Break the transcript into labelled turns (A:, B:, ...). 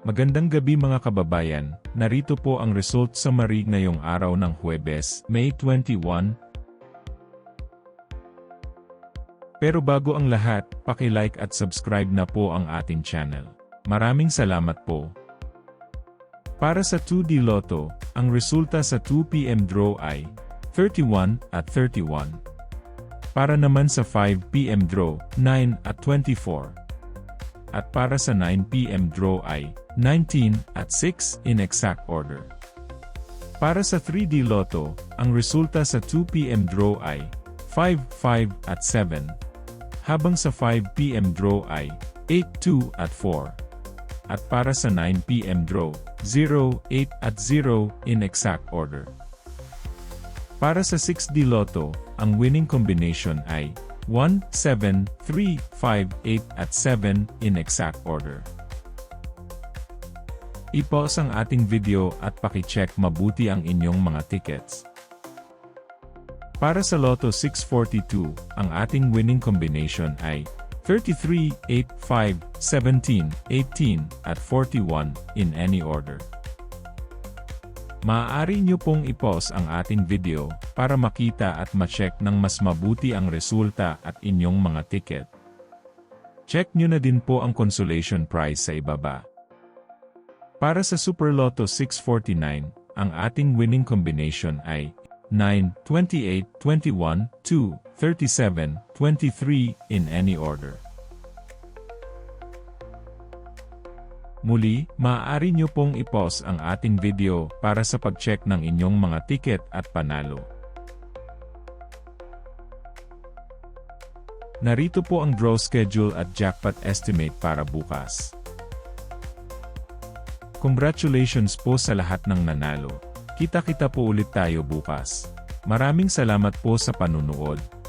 A: Magandang gabi mga kababayan, narito po ang result summary ngayong araw ng Huwebes, May 21. Pero bago ang lahat, paki-like at subscribe na po ang ating channel. Maraming salamat po. Para sa 2D Lotto, ang resulta sa 2 PM draw ay 31 at 31. Para naman sa 5 PM draw, 9 at 24. At para sa 9 PM draw ay 19 at 6 in exact order. Para sa 3D Lotto, ang resulta sa 2 PM draw ay 5, 5 at 7. Habang sa 5 PM draw ay 8, 2 at 4. At para sa 9 PM draw, 0, 8 at 0 in exact order. Para sa 6D Lotto, ang winning combination ay 1, 7, 3, 5, 8 at 7 in exact order. I-pause ang ating video at paki-check mabuti ang inyong mga tickets. Para sa Lotto 642, ang ating winning combination ay 33, 8, 5, 17, 18 at 41 in any order. Maaari nyo pong i-pause ang ating video para makita at ma-check ng mas mabuti ang resulta at inyong mga ticket. Check nyo na din po ang consolation prize sa ibaba. Para sa Super Lotto 649, ang ating winning combination ay 9, 28, 21, 2, 37, 23 in any order. Muli, maaari nyo pong i-pause ang ating video para sa pag-check ng inyong mga ticket at panalo. Narito po ang draw schedule at jackpot estimate para bukas. Congratulations po sa lahat ng nanalo. Kita-kita po ulit tayo bukas. Maraming salamat po sa panunood.